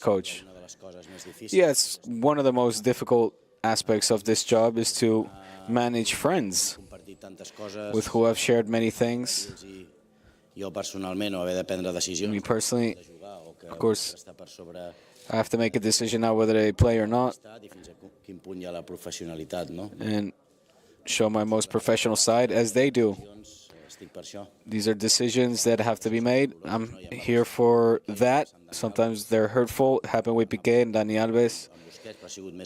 coach. Yes, one of the most difficult aspects of this job is to manage friends with who I've shared many things. Me personally, of course, I have to make a decision now whether they play or not, and show my most professional side as they do. These are decisions that have to be made. I'm here for that. Sometimes they're hurtful. It happened with Piqué and Dani Alves.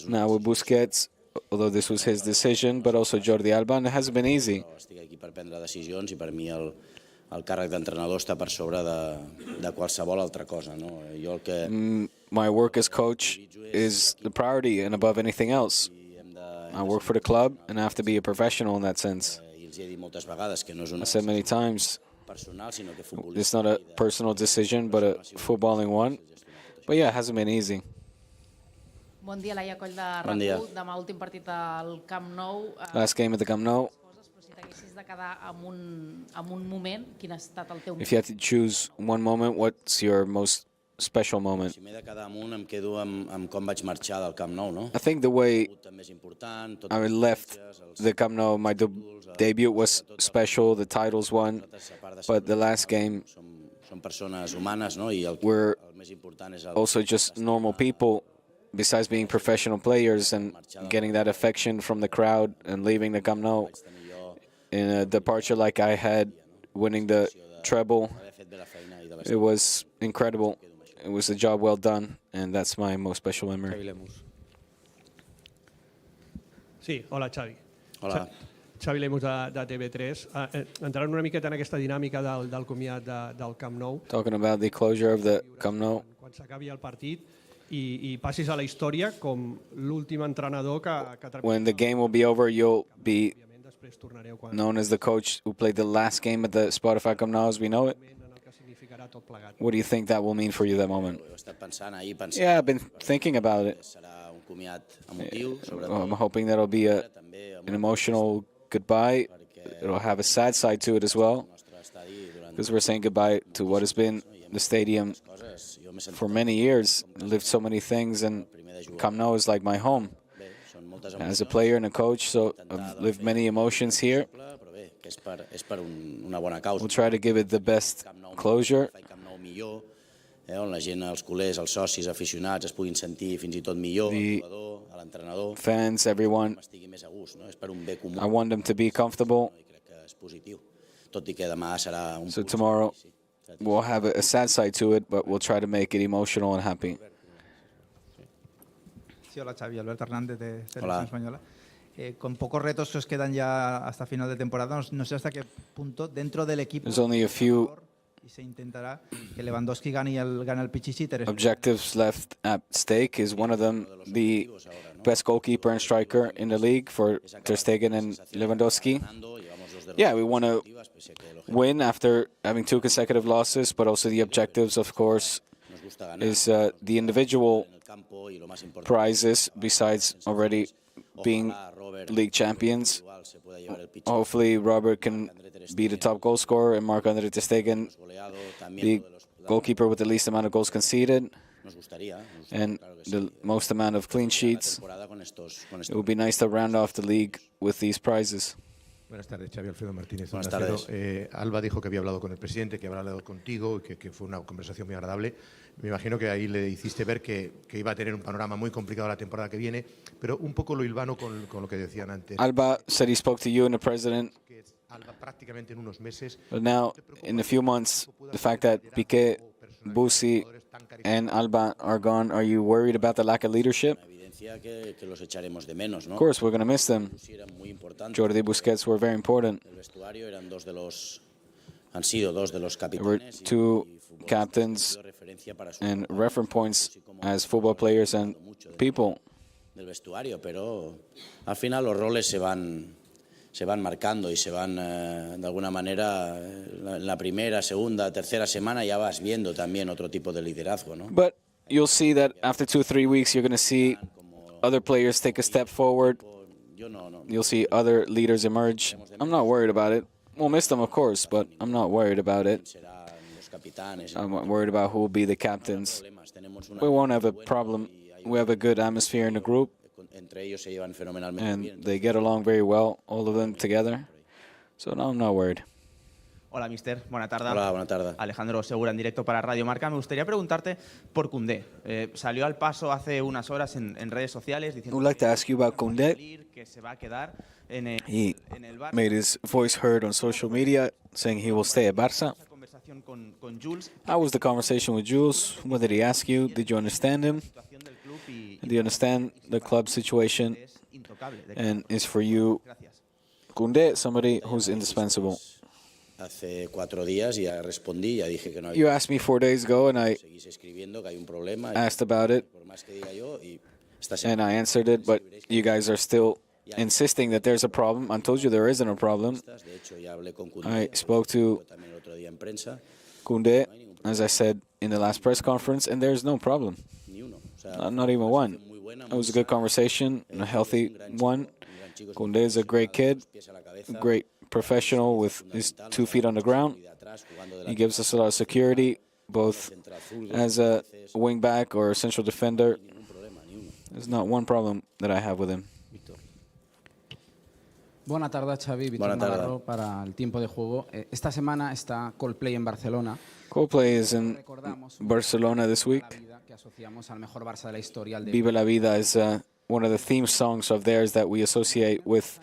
Now with Busquets, although this was his decision, but also Jordi Alba, and it hasn't been easy. My work as coach is the priority and above anything else. I work for the club and I have to be a professional in that sense. I said many times, it's not a personal decision, but a footballing one. But yeah, it hasn't been easy. Bon dia, Laia Coll de RAC1. Demà últim partit al Camp Nou. Last game at the Camp Nou. If you had to choose one moment, what's your most special moment? I think the way I left the Camp Nou, my debut was special, the titles won, but the last game, we're also just normal people, besides being professional players and getting that affection from the crowd and leaving the Camp Nou in a departure like I had, winning the treble. It was incredible. It was a job well done, and that's my most special memory. Sí, hola, Xavi. Hola. Xavi Lemus de TV3. Entrant una miqueta en aquesta dinàmica del comiat del Camp Nou. Talking about the closure of the Camp Nou. Quan s'acabi el partit i passis a la història com l'últim entrenador que... When the game will be over, you'll be known as the coach who played the last game at the Spotify Camp Nou as we know it. What do you think that will mean for you, that moment? Yeah, I've been thinking about it. I'm hoping that it'll be an emotional goodbye. It'll have a sad side to it as well, because we're saying goodbye to what has been the stadium for many years. I lived so many things, and Camp Nou is like my home. As a player and a coach, so I've lived many emotions here. We'll try to give it the best closure. The fans, everyone, I want them to be comfortable. So tomorrow we'll have a sad side to it, but we'll try to make it emotional and happy. Sí, hola Xavi, Alberto Hernández de Televisión Española. Con pocos retos que os quedan ya hasta final de temporada, no sé hasta qué punto dentro del equipo There's only a few y se intentará que Lewandowski gane el Pichichi. objectives left at stake. Is one of them the best goalkeeper and striker in the league for Ter Stegen and Lewandowski? Yeah, we want to win after having 2 consecutive losses, but also the objectives, of course, is the individual prizes besides already being league champions. Hopefully Robert can be the top goal scorer and Marc-Andre Ter Stegen the goalkeeper with the least amount of goals conceded and the most amount of clean sheets. It would be nice to round off the league with these prizes. Buenas tardes, Xavi. Alfredo Martínez. Buenas tardes. Alba dijo que había hablado con el presidente, que había hablado contigo, que fue una conversación muy agradable. Me imagino que ahí le hiciste ver que iba a tener un panorama muy complicado la temporada que viene, pero un poco lo hilvano con lo que decían antes. Alba said he spoke to you and the president. Alba prácticamente en unos meses. But now, in a few months, the fact that Piqué, Busi, and Alba are gone, are you worried about the lack of leadership? Of course, we're going to miss them. Jordi, Busquets were very important. There were 2 captains and reference points as football players and people. Se van marcando y se van, de alguna manera, en la primera, segunda, tercera semana ya vas viendo también otro tipo de liderazgo, ¿no? But you'll see that after 2 or 3 weeks, you're going to see other players take a step forward. You'll see other leaders emerge. I'm not worried about it. We'll miss them, of course, but I'm not worried about it. I'm not worried about who will be the captains. we won't have a problem. We have a good atmosphere in the group, and they get along very well, all of them together. So no, I'm not worried. Hola, mister. Buena tarde. Hola, buena tarde. Alejandro Segura, en directo para Radio Marca. Me gustaría preguntarte por Koundé. Salió al paso hace unas horas en redes sociales diciendo I'd like to ask you about Koundé. que se va a quedar en el Barça. Made his voice heard on social media, saying he will stay at Barça. Esa conversación con Jules. How was the conversation with Jules? What did he ask you? Did you understand him? Situación del club y Do you understand the club situation? es intocable. And is for you, Gracias. Koundé, somebody who's indispensable? Hace 4 días ya respondí, ya dije que no You había. asked me 4 days ago, and I Seguís escribiendo que hay un problema. asked about it, Por más que diga yo, y esta and semana I answered it, but you guys are still insisting that there's a problem. I told you there isn't a problem. de hecho ya hablé con Koundé, I spoke to también el otro día en prensa, Koundé, as I said in the last press conference, and there's no problem. ni uno. O sea, Not even one. muy buena, It was a good conversation, a healthy one. Koundé is a great kid, pies a la cabeza, great professional with his 2 feet on the ground. y de atrás jugando de He gives us a lot of security, both as a wing back or a central defender. There's not one problem that I have with him. Buena tarde, Xavi. Víctor Buena tarde. Navarro para el tiempo de juego. Esta semana está Coldplay en Barcelona. Coldplay is in Barcelona this week. La vida que asociamos al mejor Barça de la historia, el de Viva la Vida is one of the theme songs of theirs that we associate with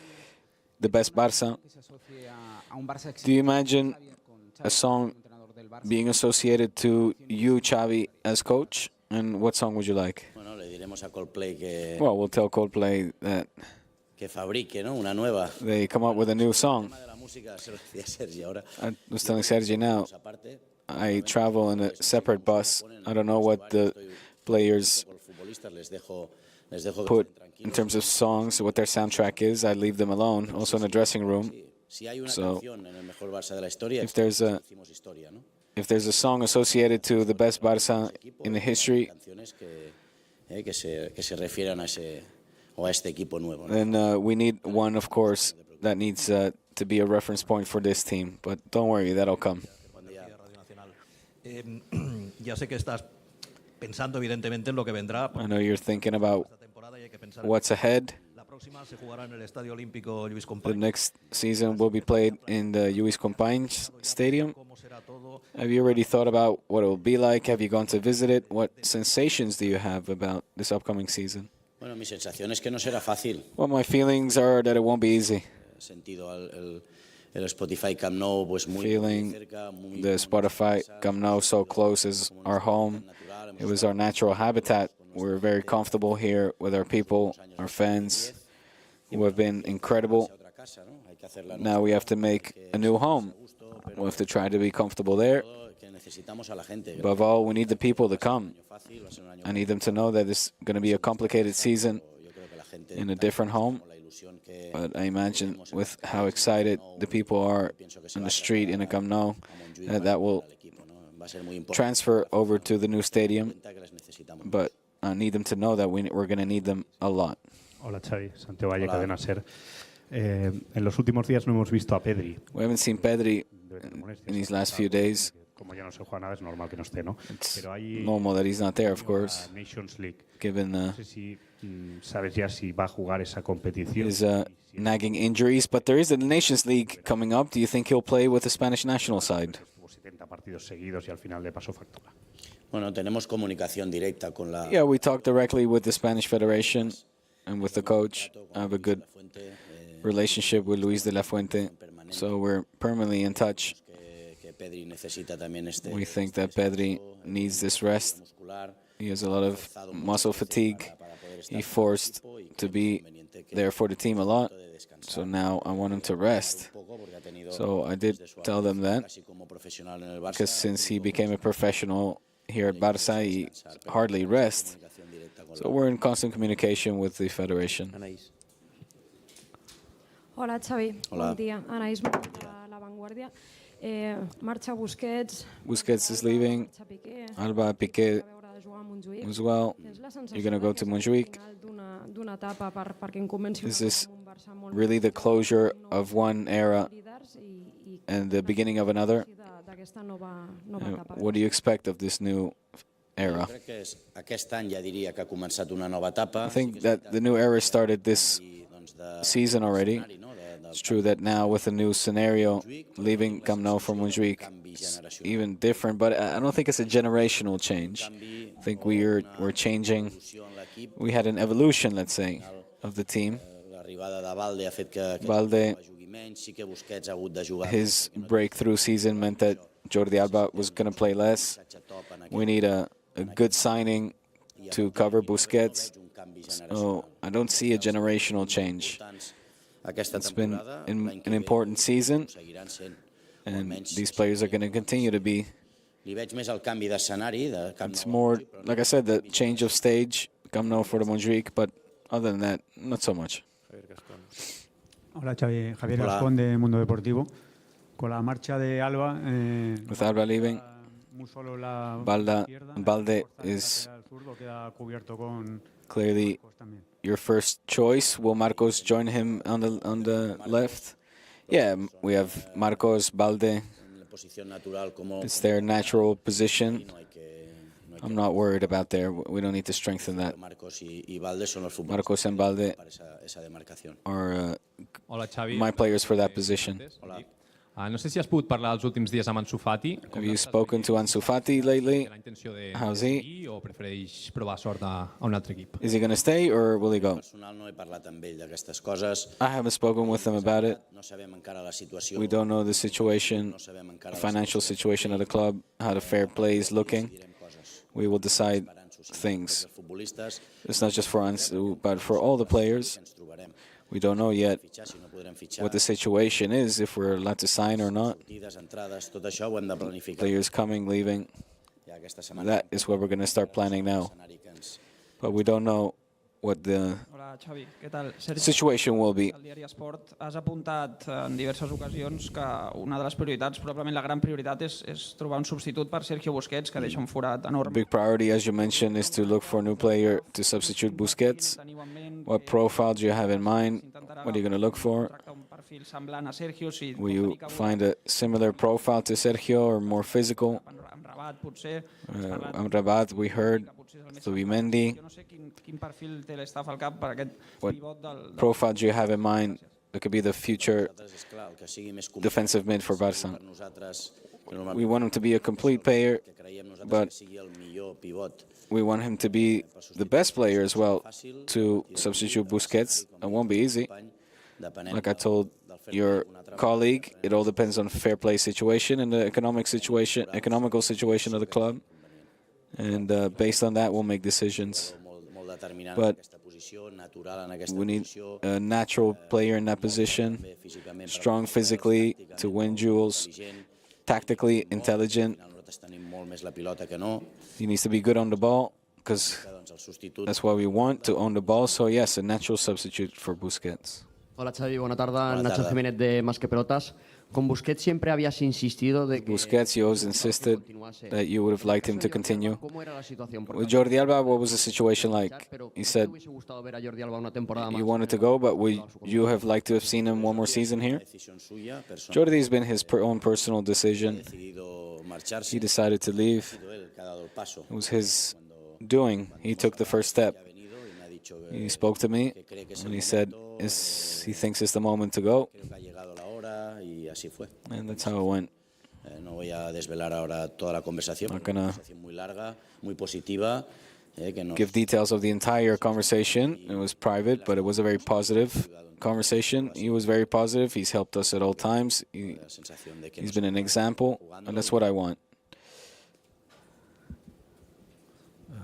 the best Barça. que se asocia a un Barça Do you exitoso. imagine Con a song entrenador del Barça. being associated to you, Xavi, as coach? And what song would you like? Bueno, le diremos a Coldplay Well, we'll tell Coldplay that que fabrique, ¿no? Una nueva. they come up with a new song. El tema de la música se lo decía Sergi ahora. I was telling Sergi now, Aparte, I travel in a separate bus. I don't know what the players los futbolistas les dejo que put estén tranquilos. in terms of songs, what their soundtrack is. I leave them alone, also in the dressing room. Si hay una So, canción en el mejor Barça de la historia, if there's a hicimos historia, ¿no? if there's a song associated to the best Barça in the history, Canciones que se refieran a ese o a este equipo nuevo, ¿no? then we need one, of course, that needs to be a reference point for this team. But don't worry, that'll come. Ya sé que estás pensando evidentemente en lo que vendrá. I know you're thinking about Esta temporada y hay que pensar. what's ahead. La próxima se jugará en el Estadio Olímpico Lluís The Companys. next season will be played in the Lluís Companys Stadium. ¿Cómo será todo? Have you already thought about what it will be like? Have you gone to visit it? What sensations do you have about this upcoming season? Bueno, mi sensación es que no será fácil. Well, my feelings are that it won't be easy. He sentido el Spotify Camp Nou pues muy Feeling cerca, muy the Spotify Camp Nou so close as our home. It was our natural habitat. We're very comfortable here with our people, our fans, who have been incredible. otra casa, ¿no? Hay que hacerla Now we have to make a new home. We have to try to be comfortable there. que necesitamos a la gente. Above all, we need the people to come. Fácil, va a ser un año I need them to know that it's going to be a complicated season yo creo que la gente in a different home. la ilusión que But I imagine with how excited the people are in the street in the Camp Nou, that will equipo, ¿no? Va a ser muy importante transfer over to the new stadium. que les necesitamos. But I need them to know that we're going to need them a lot. Hola Xavi, Santiago Valle, Hola. Cadena Ser. En los últimos días no hemos visto a Pedri. We haven't seen Pedri Debe tener molestias, in these last few days. Como ya no se juega nada, es normal que no esté, ¿no? It's Pero hay normal that he's not there, of course, la Nations League. given No sé si sabes ya si va a jugar esa competición. his nagging injuries. But there is the Nations League coming up. Do you think he'll play with the Spanish national side? Tuvo 70 partidos seguidos y al final le pasó factura. Bueno, tenemos comunicación directa con la Yeah, we talked directly with the Spanish Federation and with the coach. I have a good fuente relationship with Luis de la Fuente, so we're permanently in touch. que Pedri necesita también este We think that Pedri needs this rest. muscular. He has a lot of muscle fatigue. He forced to be there for the team a lot, so now I want him to rest. So I did tell them that, Casi como profesional en el Barça, because since he became a professional here at Barça, he hardly rests. So we're in constant communication with the federation. Hola, Xavi. Hola. Bon dia. Anaïs, La Vanguardia. Marxa Busquets. Busquets is leaving. Marxa Piqué. Alba Piqué Veure de jugar a Montjuïc. as well. Tens la sensació You're going to go que to és el Montjuïc. final d'una etapa perquè em convenci Is una this mica amb un Barça molt really the closure of one era líders i and the beginning of another? d'aquesta nova etapa. What do you expect of this new era. Crec que aquest any ja diria que ha començat una nova etapa. I think that the new era started this season already. It's true that now with a new scenario, leaving Camp Nou for Montjuic is even different, but I don't think it's a generational change. I think we're changing. We had an evolution, let's say, of the team. Balde, his breakthrough season meant that Jordi Alba was going to play less. We need a good signing to cover Busquets. So I don't see a generational change. It's been an important season, and these players are going to continue to be. It's more, like I said, the change of stage, Camp Nou for the Montjuic, but other than that, not so much. Hola Xavi, Javier Gascón de Mundo Deportivo. Con la marcha de Alba, with Alba leaving, Balde is clearly your first choice. Will Marcos join him on the left? Yeah, we have Marcos, Balde. It's their natural position. I'm not worried about there. We don't need to strengthen that. Marcos and Balde are my players for that position. No sé si has pogut parlar els últims dies amb Ansu Fati. Have you spoken to Ansu Fati lately? How's he? O prefereix provar sort a un altre equip? Is he going to stay or will he go? I haven't spoken with him about it. We don't know the situation, the financial situation of the club, how the fair play is looking. We will decide things. It's not just for Ansu, but for all the players. We don't know yet what the situation is, if we're allowed to sign or not. Players coming, leaving. That is what we're going to start planning now. But we don't know what the situation will be. Al diari Esport has apuntat en diverses ocasions que una de les prioritats, probablement la gran prioritat, és trobar un substitut per Sergio Busquets, que deixa un forat enorme. Big priority, as you mentioned, is to look for a new player to substitute Busquets. What profile do you have in mind? What are you going to look for? Will you find a similar profile to Sergio or more physical? Amrabat, we heard. Zubimendi. What profile do you have in mind that could be the future defensive mid for Barça? We want him to be a complete player, but we want him to be the best player as well to substitute Busquets. It won't be easy. Like I told your colleague, it all depends on fair play situation and the economical situation of the club. And based on that, we'll make decisions. But we need a natural player in that position, strong physically to win duels, tactically intelligent. He needs to be good on the ball because that's what we want, to own the ball. So yes, a natural substitute for Busquets. Hola Xavi, buena tarde. Nacho Jiménez de Más que Pelotas. Con Busquets siempre habías insistido de que Busquets, you always insisted that you would have liked him to continue. With Jordi Alba, what was the situation like? He said you wanted to go, but would you have liked to have seen him one more season here? Jordi's been his own personal decision. He decided to leave. It was his doing. He took the first step. He spoke to me and he said he thinks it's the moment to go. And that's how it went. No voy a desvelar ahora toda la conversación. Not gonna muy larga, muy positiva. Give details of the entire conversation. It was private, but it was a very positive conversation. He was very positive. He's helped us at all times. He's been an example, and that's what I want.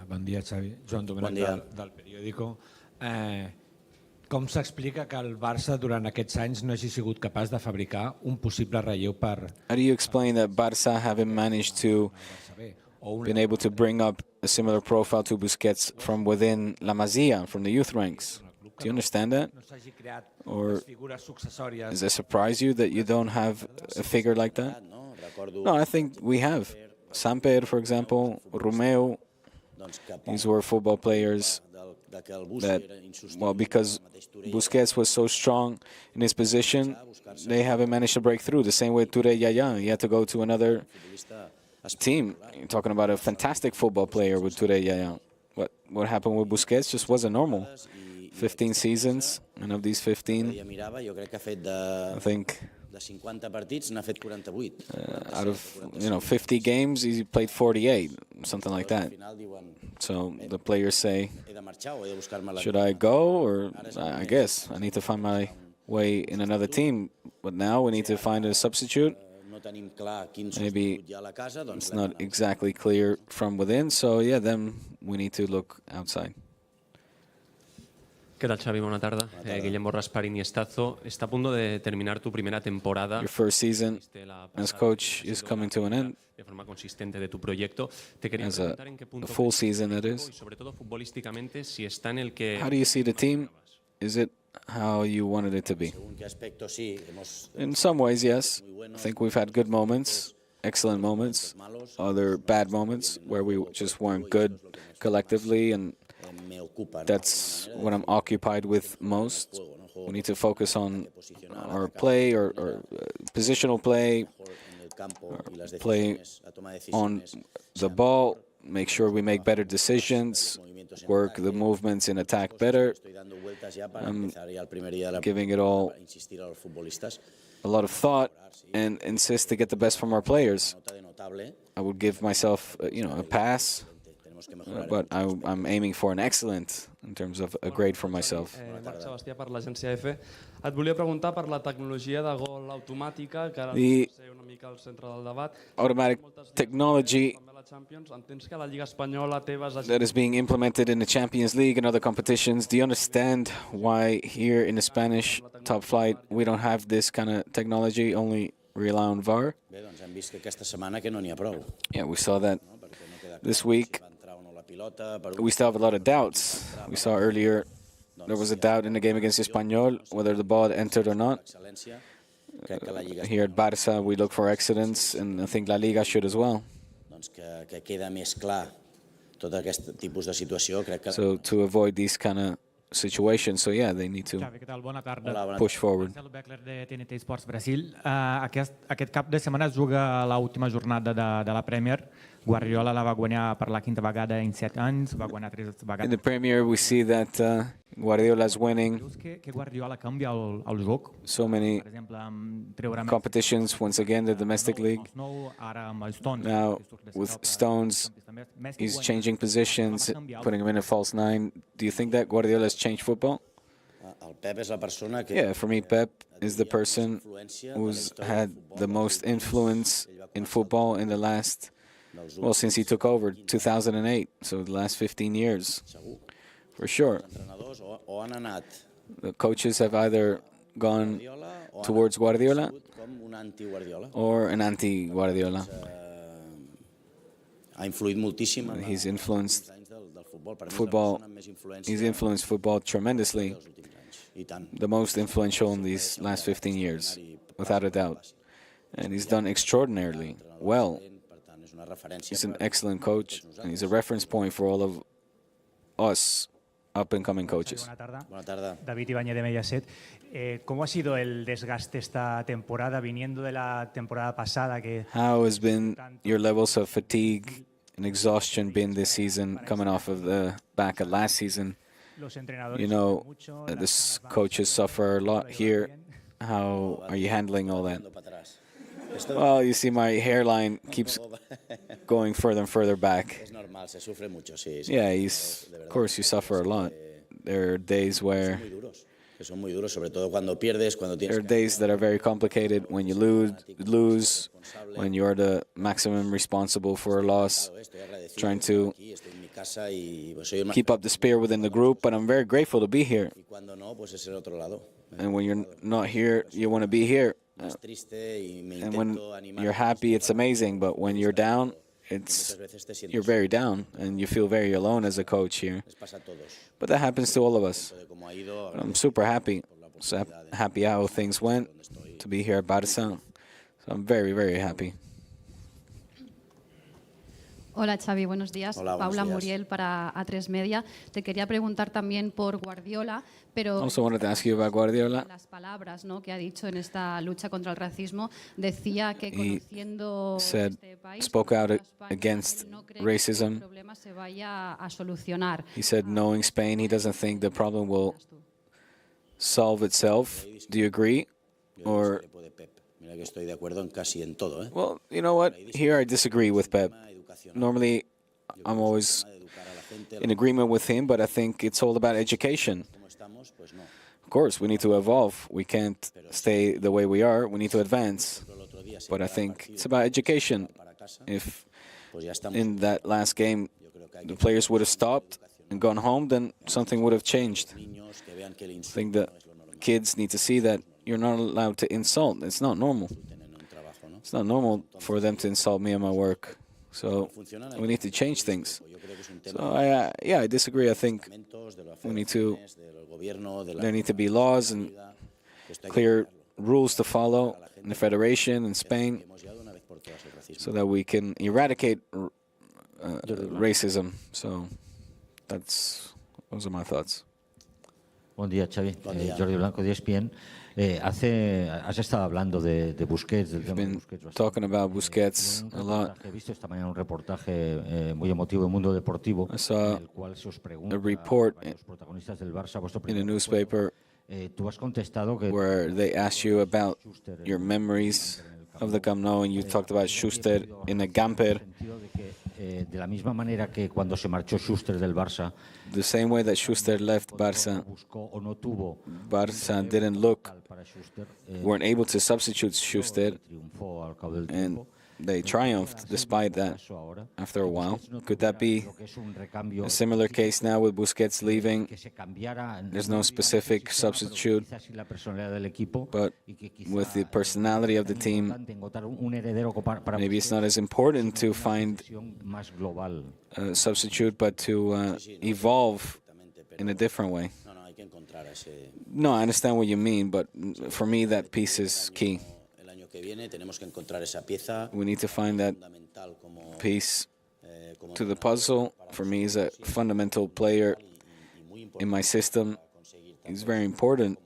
Bon dia, Xavi. Joan Domènech del periòdico. Com s'explica que el Barça durant aquests anys no hagi sigut capaç de fabricar un possible relleu per... How do you explain that Barça haven't managed to been able to bring up a similar profile to Busquets from within La Masia, from the youth ranks? Do you understand that? Or does it surprise you that you don't have a figure like that? No, I think we have. Samper, for example, Romeo, these were football players that, well, because Busquets was so strong in his position, they haven't managed to break through. The same way Touré Yaya, he had to go to another team. You're talking about a fantastic football player with Touré Yaya. What happened with Busquets just wasn't normal. 15 seasons, and of these 15, I think out of 50 games, he played 48, something like that. So the players say, should I go, or I guess I need to find my way in another team. But now we need to find a substitute. Maybe it's not exactly clear from within, so yeah, then we need to look outside. ¿Qué tal, Xavi? Buena tarde. Guillermo Raspar, Iniestazo. Está a punto de terminar tu primera temporada. Your first season as coach is coming to an end. De forma consistente de tu proyecto. Te quería preguntar en qué punto a full season it is. Y sobre todo futbolísticamente, si está en el que. How do you see the team? Is it how you wanted it to be? In some ways, yes. I think we've had good moments, excellent moments, other bad moments where we just weren't good collectively, and that's what I'm occupied with most. We need to focus on our play or positional play, or play on the ball, make sure we make better decisions, work the movements in attack better. I'm giving it all a lot of thought and insist to get the best from our players. I would give myself, a pass. But I'm aiming for an excellent in terms of a grade for myself. Marc Sebastià per l'agència EFE. Et volia preguntar per la tecnologia de gol automàtica, que ara The ser una mica al centre del debat. automatic technology Entens que la Lliga Espanyola té bases... that is being implemented in the Champions League and other competitions, do you understand why here in the Spanish top flight we don't have this kind of technology, only rely on VAR? Yeah, we saw that this week. We still have a lot of doubts. We saw earlier there was a doubt in the game against Espanyol whether the ball entered or not. Here at Barça, we look for excellence, and I think La Liga should as well. So to avoid these kind of situations, so yeah, they need to push forward. Marcelo Beckler de TNT Sports Brasil. Aquest cap de setmana es juga l'última jornada de la Premier. Guardiola la va guanyar per la quinta vegada en 7 anys, va guanyar 3 vegades. In the Premier, we see that Guardiola's winning Que Guardiola canvia el joc. so many competitions, once again, the domestic league. Now, with Stones, he's changing positions, putting him in a false nine. Do you think that Guardiola's changed football? Yeah, for me, Pep is the person who's had the most influence in football in the last, well, since he took over, 2008, so the last 15 years, for sure. The coaches have either gone towards Guardiola or an anti-Guardiola. He's influenced football. He's influenced football tremendously. The most influential in these last 15 years, without a doubt. And he's done extraordinarily well. He's an excellent coach, and he's a reference point for all of us up-and-coming coaches. Buenas tardes. David Ibáñez de Mediaset. ¿Cómo ha sido el desgaste esta temporada, viniendo de la temporada pasada? How has been your levels of fatigue and exhaustion been this season, coming off of the back of last season? You know, the coaches suffer a lot here. How are you handling all that? Well, you see my hairline keeps going further and further back. Yeah, of course you suffer a lot. There are days where there are days that are very complicated when you lose, when you're the maximum responsible for a loss, trying to keep up the spirit within the group, but I'm very grateful to be here. And when you're not here, you want to be here. And when you're happy, it's amazing, but when you're down, you're very down, and you feel very alone as a coach here. But that happens to all of us. I'm super happy. So happy how things went, to be here at Barça. So I'm very, very happy. Hola Xavi, buenos días. Hola, Paula buenos días. Muriel para A3 Media. Te quería preguntar también por Guardiola, pero Also wanted to ask you about Guardiola. las palabras, ¿no?, que ha dicho en esta lucha contra el racismo, decía que He conociendo said, este país, spoke out against racism. el problema se vaya a solucionar. He said, knowing Spain, he doesn't think the problem will solve itself. Do you agree? Or, Mira que estoy de acuerdo en casi en todo, ¿eh? well, you know what? Here I disagree with Pep. Normally, I'm always in agreement with him, but I think it's all about education. Of course, we need to evolve. We can't stay the way we are. We need to advance. But I think it's about education. If in that last game the players would have stopped and gone home, then something would have changed. I think that kids need to see that you're not allowed to insult. It's not normal. It's not normal for them to insult me and my work. So we need to change things. So I disagree. I think there need to be laws and clear rules to follow in the federation in Spain, so that we can eradicate racism. So those are my thoughts. Buen día, Xavi. Buen día. Jordi Blanco, de ESPN. Has estado hablando de Busquets, del tema de Busquets. Talking about Busquets a lot. He visto esta mañana un reportaje muy emotivo en Mundo Deportivo, I saw en el cual se os pregunta a report a los protagonistas del Barça, vuestro in a primer newspaper tú has contestado que where they asked you about your memories of the Camp Nou, and you talked about Schuster in a Gamper. de la misma manera que cuando se marchó Schuster del Barça, The same way that Schuster left Barça, Barça didn't look, weren't able to substitute Schuster, and they triumphed despite that after a while. Could that be a similar case now with Busquets leaving? There's no specific substitute, but with the personality of the team, maybe it's not as important to find a substitute, but to evolve in a different way. No, I understand what you mean, but for me that piece is key. We need to find that piece to the puzzle. For me, he's a fundamental player in my system. He's very important.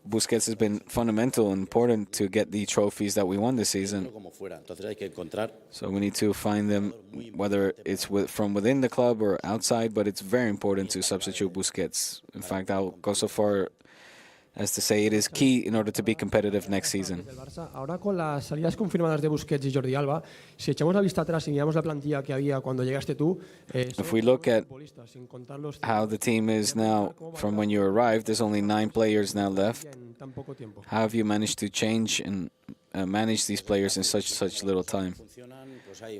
Busquets has been fundamental and important to get the trophies that we won this season. So we need to find them, whether it's from within the club or outside, but it's very important to substitute Busquets. In fact, I'll go so far as to say it is key in order to be competitive next season. Ahora con las salidas confirmadas de Busquets y Jordi Alba, si echamos la vista atrás y miramos la plantilla que había cuando llegaste tú, if we look at how the team is now from when you arrived, there's only 9 players now left. How have you managed to change and manage these players in such little time?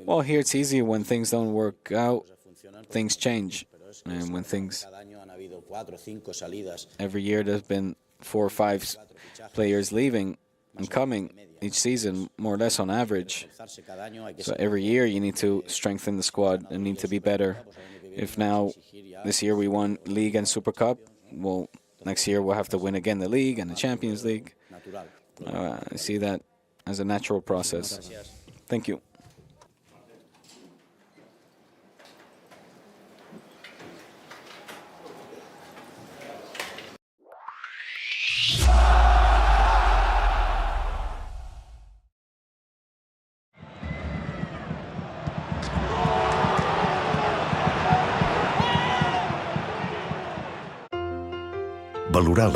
Well, here it's easy. When things don't work out, things change. And when things... Every year there's been 4 or 5 players leaving and coming each season, more or less on average. So every year you need to strengthen the squad and need to be better. If now, this year we won League and Super Cup, well, next year we'll have to win again the League and the Champions League. I see that as a natural process. Thank you. Valorar la